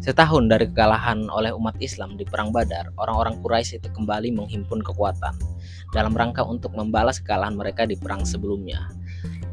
Setahun dari kekalahan oleh umat Islam di Perang Badar, orang-orang Quraisy itu kembali menghimpun kekuatan dalam rangka untuk membalas kekalahan mereka di perang sebelumnya.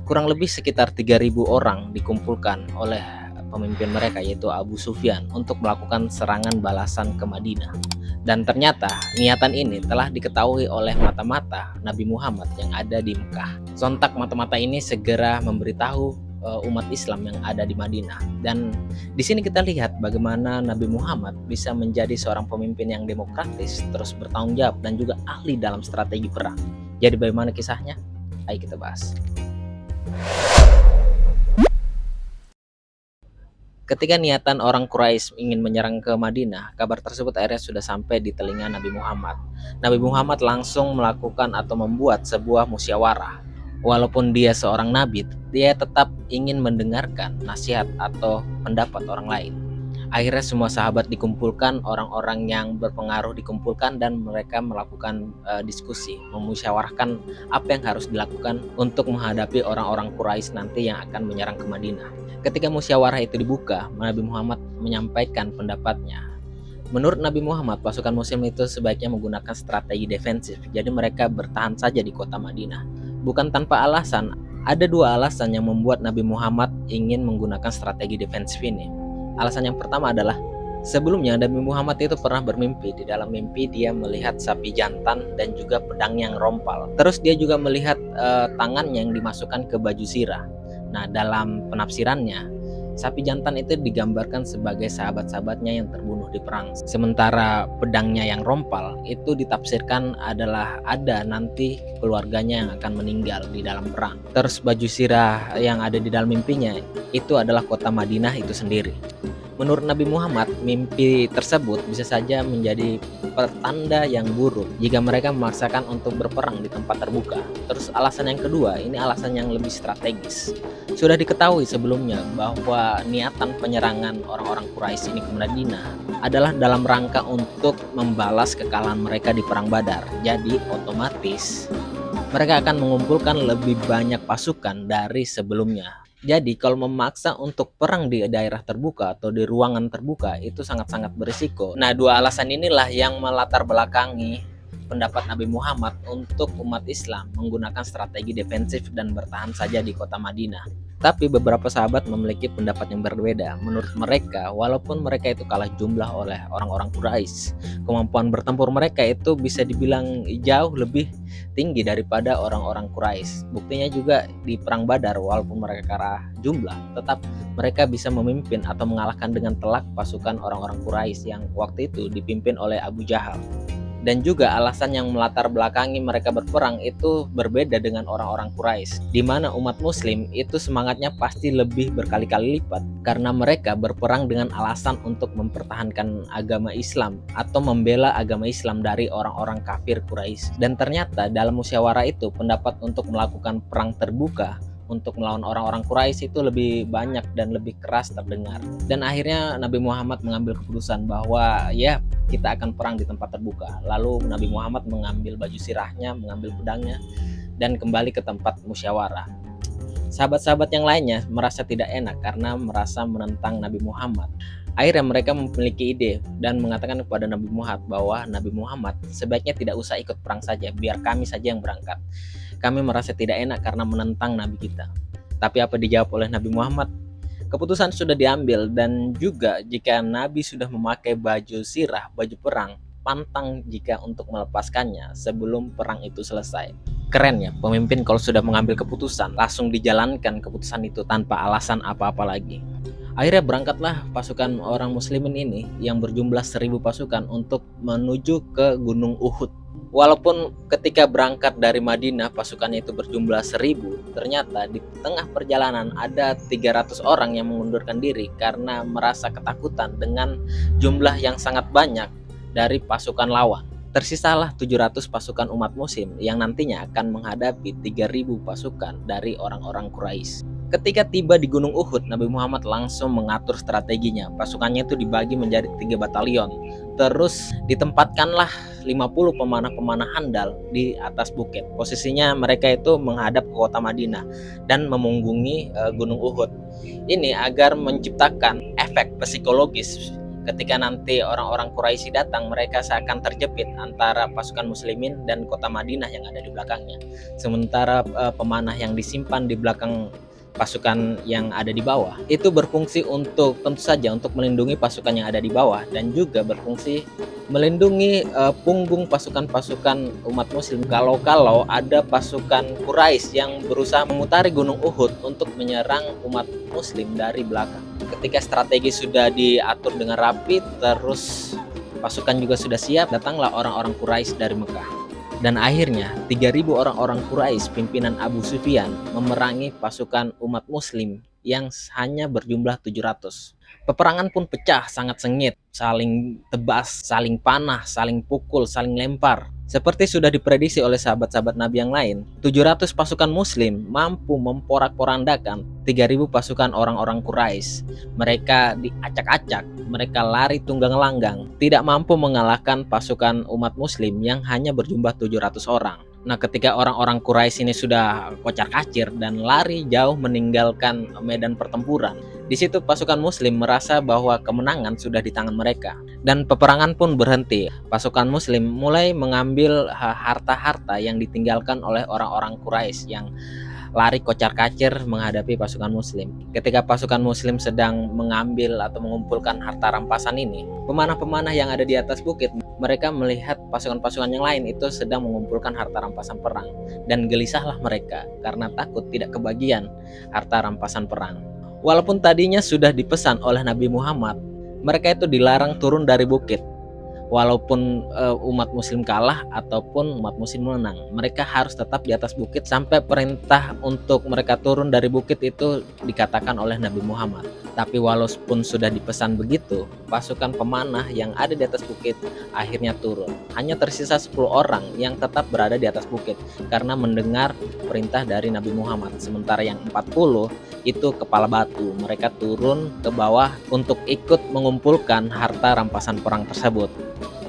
Kurang lebih sekitar 3.000 orang dikumpulkan oleh pemimpin mereka yaitu Abu Sufyan untuk melakukan serangan balasan ke Madinah. Dan ternyata niatan ini telah diketahui oleh mata-mata Nabi Muhammad yang ada di Mekah. Sontak mata-mata ini segera memberitahu umat Islam yang ada di Madinah. Dan di sini kita lihat bagaimana Nabi Muhammad bisa menjadi seorang pemimpin yang demokratis, terus bertanggung jawab dan juga ahli dalam strategi perang. Jadi bagaimana kisahnya? Ayo kita bahas. Ketika niatan orang Quraisy ingin menyerang ke Madinah, kabar tersebut akhirnya sudah sampai di telinga Nabi Muhammad. Nabi Muhammad langsung melakukan atau membuat sebuah musyawarah. Walaupun dia seorang nabi, dia tetap ingin mendengarkan nasihat atau pendapat orang lain. Akhirnya semua sahabat dikumpulkan, orang-orang yang berpengaruh dikumpulkan dan mereka melakukan diskusi, memusyawarahkan apa yang harus dilakukan untuk menghadapi orang-orang Quraisy nanti yang akan menyerang ke Madinah. Ketika musyawarah itu dibuka, Nabi Muhammad menyampaikan pendapatnya. Menurut Nabi Muhammad, pasukan Muslim itu sebaiknya menggunakan strategi defensif, jadi mereka bertahan saja di kota Madinah. Bukan tanpa alasan, ada dua alasan yang membuat Nabi Muhammad ingin menggunakan strategi defensif ini. Alasan yang pertama adalah, sebelumnya Nabi Muhammad itu pernah bermimpi. Di dalam mimpi dia melihat sapi jantan dan juga pedang yang rompal. Terus dia juga melihat tangannya yang dimasukkan ke baju zirah. Nah, dalam penafsirannya, sapi jantan itu digambarkan sebagai sahabat-sahabatnya yang terbunuh di perang. Sementara pedangnya yang rompal itu ditafsirkan adalah ada nanti keluarganya yang akan meninggal di dalam perang. Terus baju zirah yang ada di dalam mimpinya itu adalah kota Madinah itu sendiri. Menurut Nabi Muhammad, mimpi tersebut bisa saja menjadi pertanda yang buruk jika mereka memaksakan untuk berperang di tempat terbuka. Terus alasan yang kedua, ini alasan yang lebih strategis. Sudah diketahui sebelumnya bahwa niatan penyerangan orang-orang Quraisy ini ke Madinah adalah dalam rangka untuk membalas kekalahan mereka di Perang Badar. Jadi otomatis mereka akan mengumpulkan lebih banyak pasukan dari sebelumnya. Jadi kalau memaksa untuk perang di daerah terbuka atau di ruangan terbuka itu sangat-sangat berisiko. Nah, dua alasan inilah yang melatar belakangi pendapat Nabi Muhammad untuk umat Islam menggunakan strategi defensif dan bertahan saja di kota Madinah. Tapi beberapa sahabat memiliki pendapat yang berbeda. Menurut mereka, walaupun mereka itu kalah jumlah oleh orang-orang Quraisy, kemampuan bertempur mereka itu bisa dibilang jauh lebih tinggi daripada orang-orang Quraisy. Buktinya juga di Perang Badar, walaupun mereka kalah jumlah, tetap mereka bisa memimpin atau mengalahkan dengan telak pasukan orang-orang Quraisy yang waktu itu dipimpin oleh Abu Jahal. Dan juga alasan yang melatar belakangi mereka berperang itu berbeda dengan orang-orang Quraisy, di mana umat Muslim itu semangatnya pasti lebih berkali-kali lipat karena mereka berperang dengan alasan untuk mempertahankan agama Islam atau membela agama Islam dari orang-orang kafir Quraisy. Dan ternyata dalam musyawarah itu pendapat untuk melakukan perang terbuka untuk melawan orang-orang Quraisy itu lebih banyak dan lebih keras terdengar. Dan akhirnya Nabi Muhammad mengambil keputusan bahwa ya kita akan perang di tempat terbuka. Lalu Nabi Muhammad mengambil baju sirahnya, mengambil pedangnya dan kembali ke tempat musyawarah. Sahabat-sahabat yang lainnya merasa tidak enak karena merasa menentang Nabi Muhammad. Akhirnya mereka memiliki ide dan mengatakan kepada Nabi Muhammad bahwa Nabi Muhammad sebaiknya tidak usah ikut perang saja, biar kami saja yang berangkat. Kami merasa tidak enak karena menentang Nabi kita. Tapi apa dijawab oleh Nabi Muhammad? Keputusan sudah diambil dan juga jika Nabi sudah memakai baju sirah, baju perang, pantang jika untuk melepaskannya sebelum perang itu selesai. Keren ya, pemimpin kalau sudah mengambil keputusan, langsung dijalankan keputusan itu tanpa alasan apa-apa lagi. Akhirnya berangkatlah pasukan orang muslimin ini yang berjumlah 1.000 pasukan untuk menuju ke Gunung Uhud. Walaupun ketika berangkat dari Madinah pasukannya itu berjumlah 1.000, ternyata di tengah perjalanan ada 300 orang yang mengundurkan diri karena merasa ketakutan dengan jumlah yang sangat banyak dari pasukan lawan. Tersisalah 700 pasukan umat muslim yang nantinya akan menghadapi 3.000 pasukan dari orang-orang Quraisy. Ketika tiba di Gunung Uhud, Nabi Muhammad langsung mengatur strateginya. Pasukannya itu dibagi menjadi 3 batalion. Terus ditempatkanlah 50 pemanah-pemanah handal di atas bukit. Posisinya mereka itu menghadap ke kota Madinah dan memunggungi Gunung Uhud. Ini agar menciptakan efek psikologis Ketika nanti orang-orang Quraisy datang, mereka seakan terjepit antara pasukan muslimin dan kota Madinah yang ada di belakangnya. Sementara pemanah yang disimpan di belakang pasukan yang ada di bawah itu berfungsi untuk, tentu saja, untuk melindungi pasukan yang ada di bawah, dan juga berfungsi melindungi punggung pasukan-pasukan umat muslim kalau ada pasukan Quraisy yang berusaha memutari gunung Uhud untuk menyerang umat muslim dari belakang. Ketika strategi sudah diatur dengan rapi, terus pasukan juga sudah siap, datanglah orang-orang Quraisy dari Mekah. Dan akhirnya 3.000 orang-orang Quraisy pimpinan Abu Sufyan memerangi pasukan umat muslim yang hanya berjumlah 700. Peperangan pun pecah, sangat sengit, saling tebas, saling panah, saling pukul, saling lempar. Seperti sudah diprediksi oleh sahabat-sahabat Nabi yang lain, 700 pasukan muslim mampu memporak-porandakan 3.000 pasukan orang-orang Quraisy. Mereka diacak-acak, mereka lari tunggang langgang, tidak mampu mengalahkan pasukan umat muslim yang hanya berjumlah 700 orang. Nah, ketika orang-orang Quraisy ini sudah kocar-kacir dan lari jauh meninggalkan medan pertempuran, di situ pasukan muslim merasa bahwa kemenangan sudah di tangan mereka. Dan peperangan pun berhenti. Pasukan muslim mulai mengambil harta-harta yang ditinggalkan oleh orang-orang Quraisy yang lari kocar-kacir menghadapi pasukan muslim. Ketika pasukan muslim sedang mengambil atau mengumpulkan harta rampasan ini, pemanah-pemanah yang ada di atas bukit, mereka melihat pasukan-pasukan yang lain itu sedang mengumpulkan harta rampasan perang, dan gelisahlah mereka karena takut tidak kebagian harta rampasan perang. Walaupun tadinya sudah dipesan oleh Nabi Muhammad, mereka itu dilarang turun dari bukit. Walaupun umat muslim kalah ataupun umat muslim menang, mereka harus tetap di atas bukit sampai perintah untuk mereka turun dari bukit itu dikatakan oleh Nabi Muhammad. Tapi walaupun sudah dipesan begitu, pasukan pemanah yang ada di atas bukit akhirnya turun. Hanya tersisa 10 orang yang tetap berada di atas bukit karena mendengar perintah dari Nabi Muhammad. Sementara yang 40 itu kepala batu. Mereka turun ke bawah untuk ikut mengumpulkan harta rampasan perang tersebut.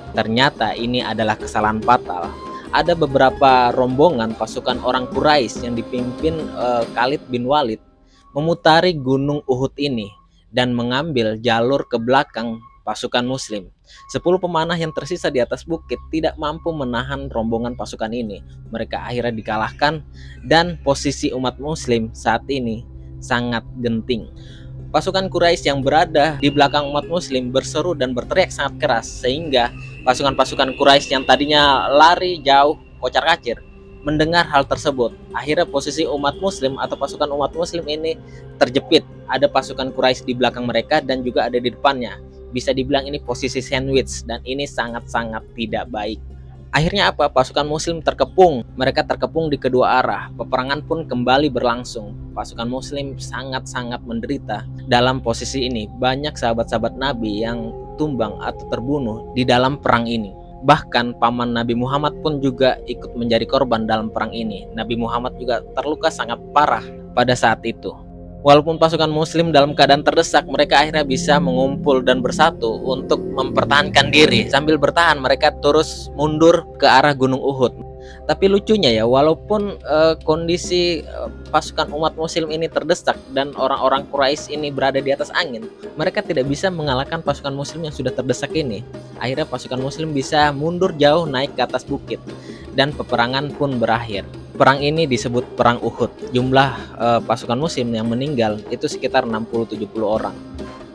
Ternyata ini adalah kesalahan fatal. Ada beberapa rombongan pasukan orang Quraisy yang dipimpin Khalid bin Walid memutari gunung Uhud ini dan mengambil jalur ke belakang pasukan muslim. 10 pemanah yang tersisa di atas bukit tidak mampu menahan rombongan pasukan ini. Mereka akhirnya dikalahkan dan posisi umat muslim saat ini sangat genting. Pasukan Quraisy yang berada di belakang umat muslim berseru dan berteriak sangat keras, sehingga pasukan-pasukan Quraisy yang tadinya lari jauh kocar-kacir mendengar hal tersebut. Akhirnya posisi umat muslim atau pasukan umat muslim ini terjepit. Ada pasukan Quraisy di belakang mereka dan juga ada di depannya. Bisa dibilang ini posisi sandwich, dan ini sangat-sangat tidak baik. Akhirnya apa? Pasukan muslim terkepung. Mereka terkepung di kedua arah. Peperangan pun kembali berlangsung. Pasukan muslim sangat-sangat menderita dalam posisi ini. Banyak sahabat-sahabat Nabi yang tumbang atau terbunuh di dalam perang ini. Bahkan paman Nabi Muhammad pun juga ikut menjadi korban dalam perang ini. Nabi Muhammad juga terluka sangat parah pada saat itu. Walaupun pasukan muslim dalam keadaan terdesak, mereka akhirnya bisa mengumpul dan bersatu untuk mempertahankan diri. Sambil bertahan, mereka terus mundur ke arah gunung Uhud. Tapi lucunya ya, walaupun kondisi pasukan umat muslim ini terdesak dan orang-orang Quraisy ini berada di atas angin, mereka tidak bisa mengalahkan pasukan muslim yang sudah terdesak ini. Akhirnya pasukan muslim bisa mundur jauh naik ke atas bukit, dan peperangan pun berakhir. Perang ini disebut Perang Uhud. Jumlah pasukan muslim yang meninggal itu sekitar 60-70 orang.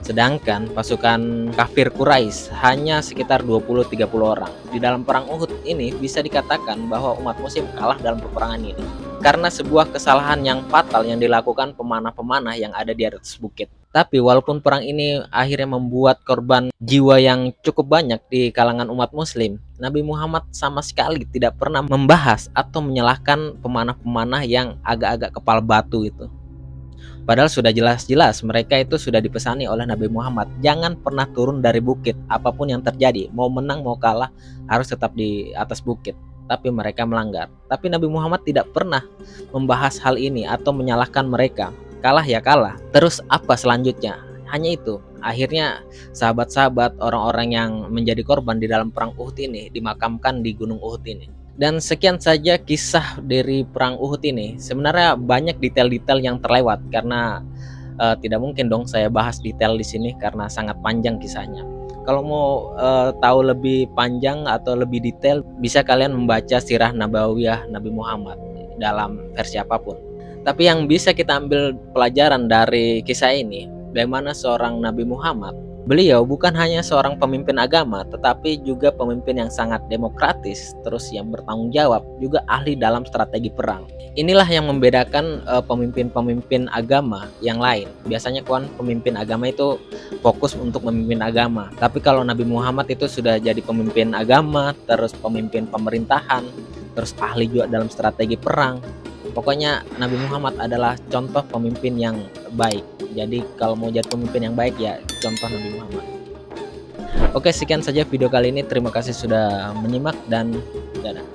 Sedangkan pasukan kafir Quraisy hanya sekitar 20-30 orang. Di dalam perang Uhud ini bisa dikatakan bahwa umat muslim kalah dalam peperangan ini karena sebuah kesalahan yang fatal yang dilakukan pemanah-pemanah yang ada di atas bukit. Tapi walaupun perang ini akhirnya membuat korban jiwa yang cukup banyak di kalangan umat muslim, Nabi Muhammad sama sekali tidak pernah membahas atau menyalahkan pemanah-pemanah yang agak-agak kepala batu itu. Padahal sudah jelas-jelas mereka itu sudah dipesani oleh Nabi Muhammad, jangan pernah turun dari bukit, apapun yang terjadi, mau menang mau kalah harus tetap di atas bukit. Tapi mereka melanggar. Tapi Nabi Muhammad tidak pernah membahas hal ini atau menyalahkan mereka. Kalah ya kalah. Terus apa selanjutnya? Hanya itu. Akhirnya sahabat-sahabat, orang-orang yang menjadi korban di dalam perang Uhud ini dimakamkan di gunung Uhud ini. Dan sekian saja kisah dari perang Uhud ini. Sebenarnya banyak detail-detail yang terlewat karena tidak mungkin dong saya bahas detail di sini karena sangat panjang kisahnya. Kalau mau tahu lebih panjang atau lebih detail, bisa kalian membaca Sirah Nabawiyah Nabi Muhammad dalam versi apapun. Tapi yang bisa kita ambil pelajaran dari kisah ini, bagaimana seorang Nabi Muhammad, beliau bukan hanya seorang pemimpin agama, tetapi juga pemimpin yang sangat demokratis, terus yang bertanggung jawab, juga ahli dalam strategi perang. Inilah yang membedakan pemimpin-pemimpin agama yang lain. Biasanya kan pemimpin agama itu fokus untuk memimpin agama. Tapi kalau Nabi Muhammad itu sudah jadi pemimpin agama, terus pemimpin pemerintahan, terus ahli juga dalam strategi perang. Pokoknya Nabi Muhammad adalah contoh pemimpin yang baik. Jadi kalau mau jadi pemimpin yang baik ya contoh Nabi Muhammad. Oke, sekian saja video kali ini. Terima kasih sudah menyimak dan dadah.